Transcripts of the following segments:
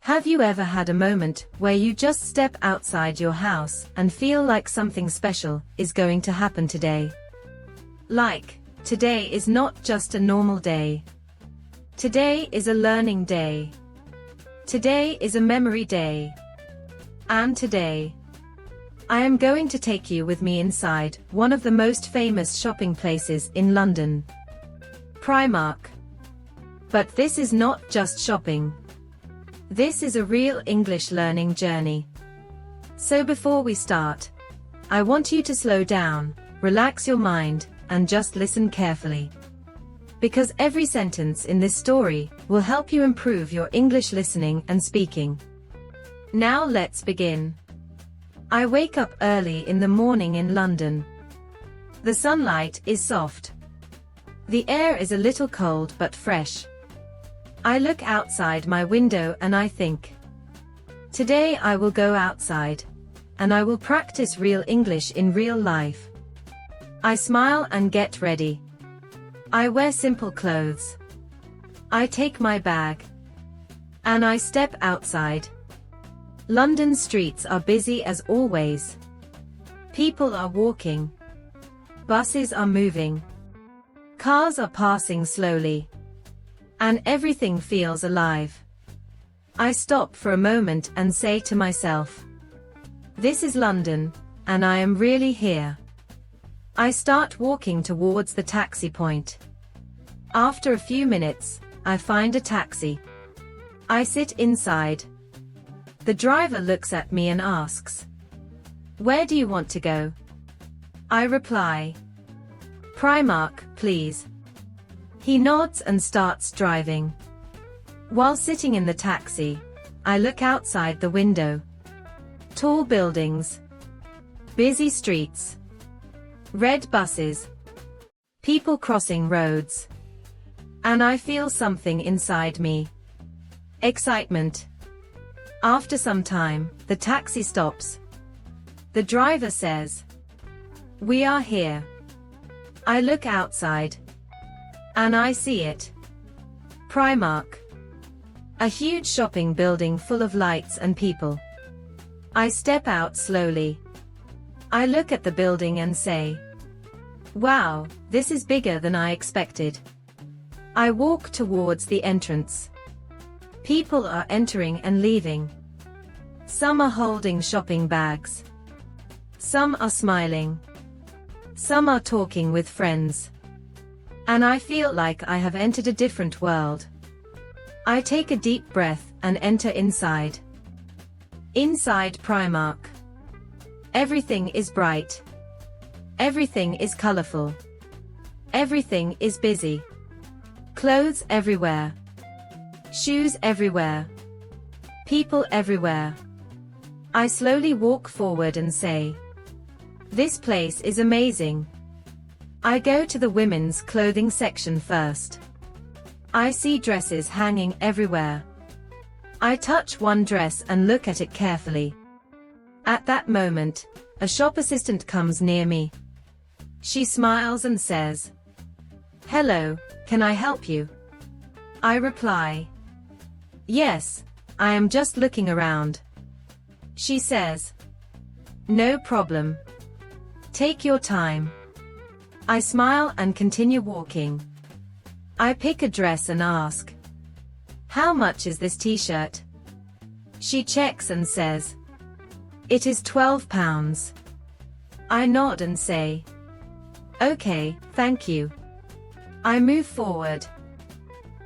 Have you ever had a moment where you just step outside your house and feel like something special is going to happen today? Like, today is not just a normal day. Today is a learning day. Today is a memory day. And today, I am going to take you with me inside one of the most famous shopping places in London, Primark. But this is not just shopping. This is a real English learning journey. So before we start, I want you to slow down, relax your mind, and just listen carefully. Because every sentence in this story will help you improve your English listening and speaking. Now let's begin. I wake up early in the morning in London. The sunlight is soft. The air is a little cold but fresh. I look outside my window and I think, today I will go outside, and I will practice real English in real life. I smile and get ready. I wear simple clothes. I take my bag. And I step outside. London streets are busy as always. People are walking. Buses are moving. Cars are passing slowly. And everything feels alive. I stop for a moment and say to myself, this is London, and I am really here. I start walking towards the taxi point. After a few minutes, I find a taxi. I sit inside. The driver looks at me and asks, where do you want to go? I reply, Primark, please. He nods and starts driving. While sitting in the taxi, I look outside the window. Tall buildings. Busy streets. Red buses. People crossing roads. And I feel something inside me. Excitement. After some time, the taxi stops. The driver says, we are here. I look outside. And I see it. Primark. A huge shopping building full of lights and people. I step out slowly. I look at the building and say, wow, this is bigger than I expected. I walk towards the entrance. People are entering and leaving. Some are holding shopping bags. Some are smiling. Some are talking with friends. And I feel like I have entered a different world. I take a deep breath and enter inside. Inside Primark. Everything is bright. Everything is colorful. Everything is busy. Clothes everywhere. Shoes everywhere. People everywhere. I slowly walk forward and say, this place is amazing. I go to the women's clothing section first. I see dresses hanging everywhere. I touch one dress and look at it carefully. At that moment, a shop assistant comes near me. She smiles and says, hello, can I help you? I reply, yes, I am just looking around. She says, no problem. Take your time. I smile and continue walking. I pick a dress and ask, how much is this t-shirt? She checks and says, it is £12. I nod and say, okay, thank you. I move forward.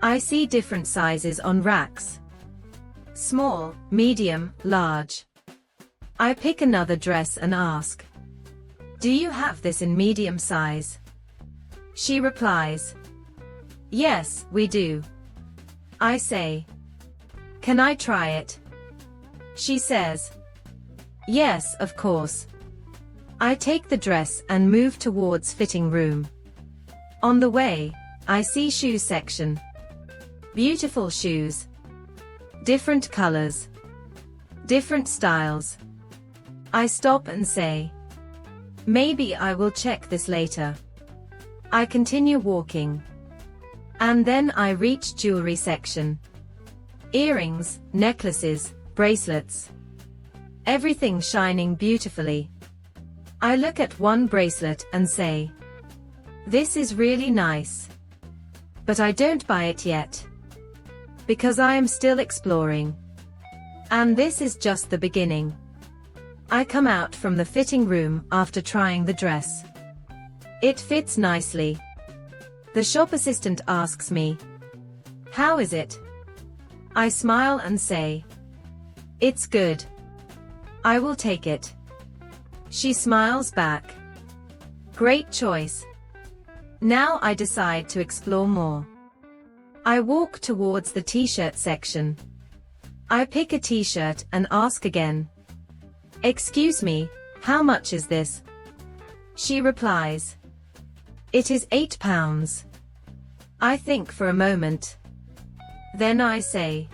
I see different sizes on racks. Small, medium, large. I pick another dress and ask, do you have this in medium size? She replies, yes, we do. I say, can I try it? She says, yes, of course. I take the dress and move towards fitting room. On the way, I see shoe section. Beautiful shoes. Different colors. Different styles. I stop and say, maybe I will check this later. I continue walking. And then I reach jewelry section. Earrings, necklaces, bracelets. Everything shining beautifully. I look at one bracelet and say, "This is really nice." But I don't buy it yet. Because I am still exploring. And this is just the beginning. I come out from the fitting room after trying the dress. It fits nicely. The shop assistant asks me, "How is it?" I smile and say, "It's good. I will take it." She smiles back. Great choice. Now I decide to explore more. I walk towards the t-shirt section. I pick a t-shirt and ask again, "Excuse me, how much is this?" She replies, "It is £8. I think for a moment. Then I say,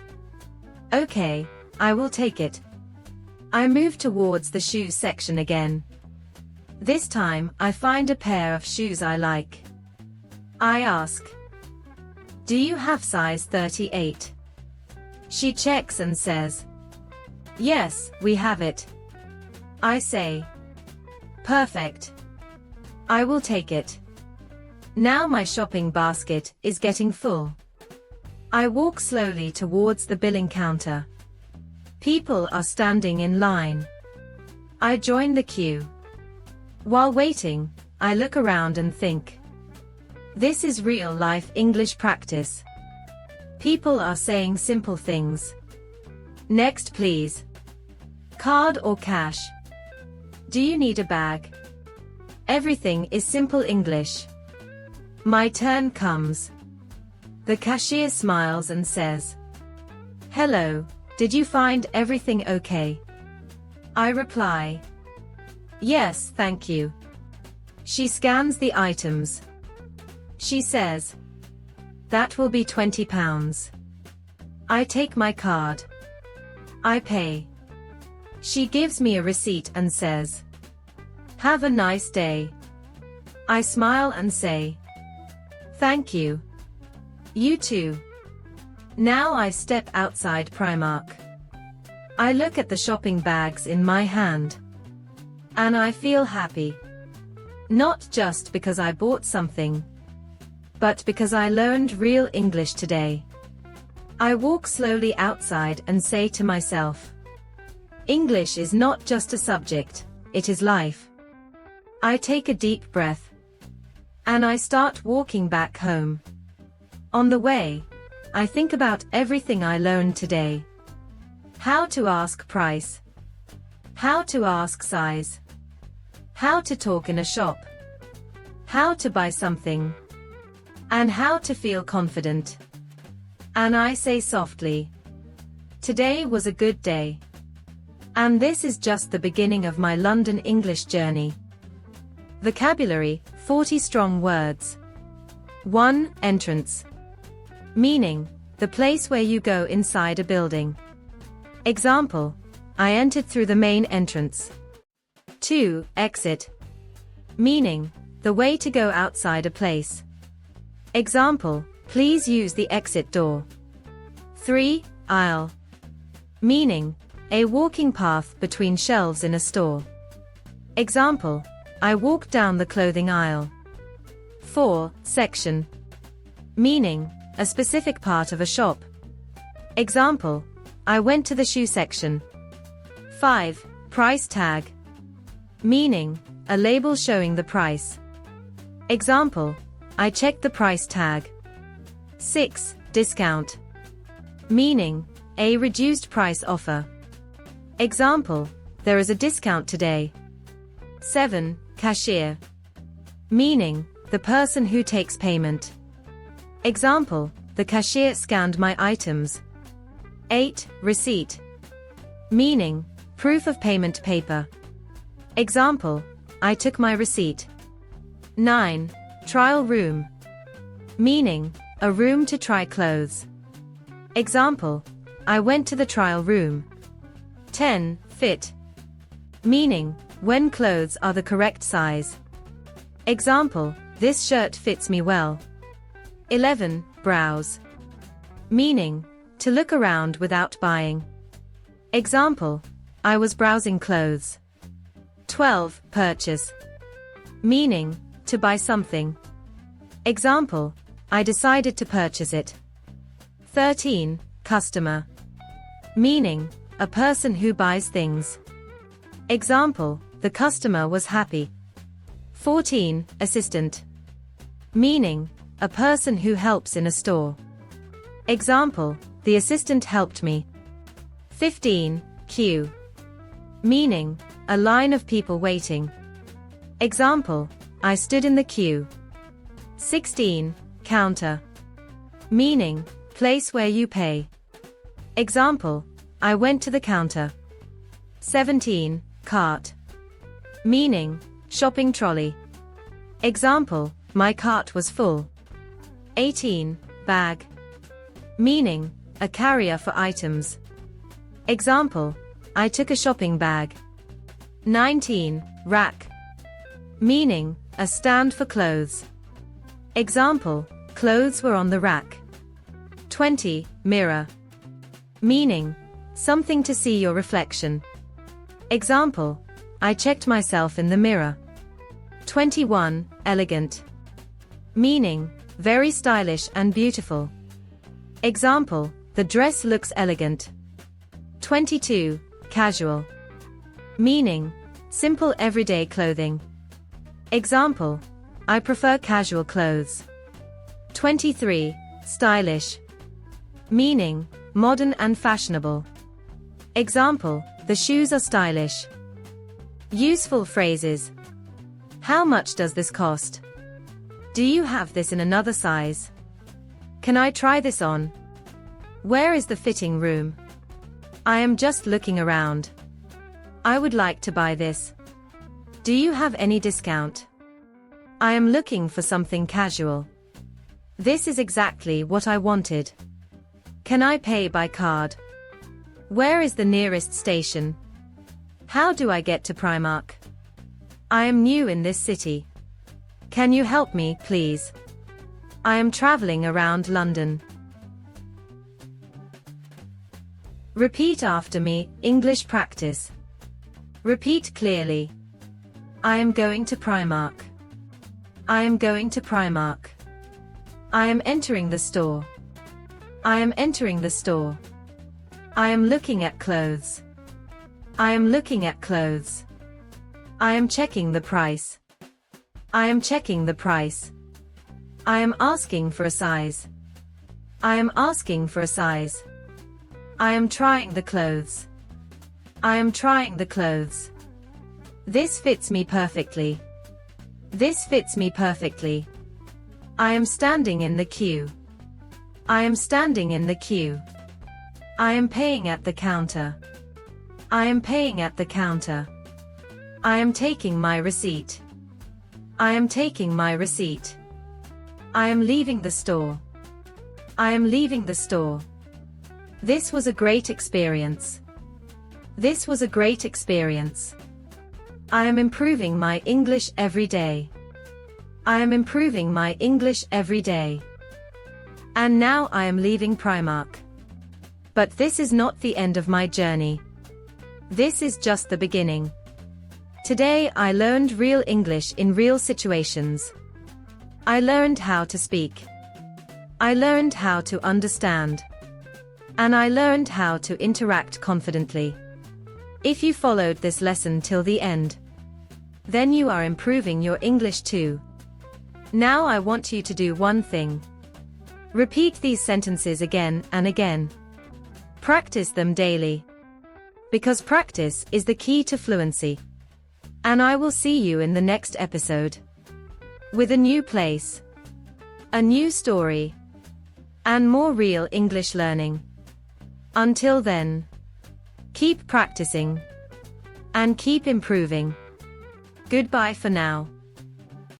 "Okay, I will take it." I move towards the shoes section again. This time I find a pair of shoes I like. I ask, "Do you have size 38? She checks and says, "Yes, we have it." I say, "Perfect. I will take it." Now my shopping basket is getting full. I walk slowly towards the billing counter. People are standing in line. I join the queue. While waiting, I look around and think, this is real-life English practice. People are saying simple things. "Next please." Card or cash? Do you need a bag? Everything is simple English. My turn comes. The cashier smiles and says, "Hello, did you find everything okay?" I reply, "Yes, thank you." She scans the items. She says, "That will be £20. I take my card. I pay. She gives me a receipt and says, "Have a nice day." I smile and say, "Thank you. You too." Now I step outside Primark. I look at the shopping bags in my hand. And I feel happy. Not just because I bought something, but because I learned real English today. I walk slowly outside and say to myself, English is not just a subject, it is life. I take a deep breath. And I start walking back home. On the way, I think about everything I learned today. How to ask price. How to ask size. How to talk in a shop. How to buy something. And how to feel confident. And I say softly, today was a good day. And this is just the beginning of my London English journey. Vocabulary, 40 strong words. 1. Entrance. Meaning, the place where you go inside a building. Example, I entered through the main entrance. 2. Exit. Meaning, the way to go outside a place. Example, please use the exit door. 3. Aisle. Meaning, a walking path between shelves in a store. Example, I walked down the clothing aisle. 4. Section. Meaning, a specific part of a shop. Example, I went to the shoe section. 5. Price tag. Meaning, a label showing the price. Example, I checked the price tag. 6. Discount. Meaning, a reduced price offer. Example, there is a discount today. 7. Cashier. Meaning, the person who takes payment. Example, the cashier scanned my items. 8. Receipt. Meaning, proof of payment paper. Example, I took my receipt. 9. Trial room. Meaning, a room to try clothes. Example, I went to the trial room. 10. Fit. Meaning, when clothes are the correct size. Example, this shirt fits me well. 11. Browse. Meaning, To look around without buying. Example, I was browsing clothes. 12. Purchase. Meaning, to buy something. Example, I decided to purchase it. 13. Customer. Meaning, a person who buys things. Example, the customer was happy. 14. Assistant. Meaning, a person who helps in a store. Example, the assistant helped me. 15. Queue. Meaning, a line of people waiting. Example, I stood in the queue. 16. Counter. Meaning, place where you pay. Example, I went to the counter. 17. Cart. Meaning, shopping trolley. Example, my cart was full. 18. Bag. Meaning, a carrier for items. Example, I took a shopping bag. 19. Rack. Meaning, a stand for clothes. Example, clothes were on the rack. 20. Mirror. Meaning, something to see your reflection. Example, I checked myself in the mirror. 21. Elegant. Meaning, very stylish and beautiful. Example, the dress looks elegant. 22. Casual. Meaning, simple everyday clothing. Example, I prefer casual clothes. 23. Stylish. Meaning, modern and fashionable. Example, the shoes are stylish. Useful phrases. How much does this cost? Do you have this in another size? Can I try this on? Where is the fitting room? I am just looking around. I would like to buy this. Do you have any discount? I am looking for something casual. This is exactly what I wanted. Can I pay by card? Where is the nearest station? How do I get to Primark? I am new in this city. Can you help me, please? I am traveling around London. Repeat after me, English practice. Repeat clearly. I am going to Primark. I am going to Primark. I am entering the store. I am entering the store. I am looking at clothes. I am looking at clothes. I am checking the price. I am checking the price. I am asking for a size. I am asking for a size. I am trying the clothes. I am trying the clothes. This fits me perfectly. This fits me perfectly. I am standing in the queue. I am standing in the queue. I am paying at the counter. I am paying at the counter. I am taking my receipt. I am taking my receipt. I am leaving the store. I am leaving the store. This was a great experience. This was a great experience. I am improving my English every day. I am improving my English every day. And now I am leaving Primark. But this is not the end of my journey. This is just the beginning. Today I learned real English in real situations. I learned how to speak. I learned how to understand. And I learned how to interact confidently. If you followed this lesson till the end, then you are improving your English too. Now I want you to do one thing. Repeat these sentences again and again. Practice them daily. Because practice is the key to fluency. And I will see you in the next episode. With a new place, a new story, and more real English learning. Until then, keep practicing and keep improving. Goodbye for now.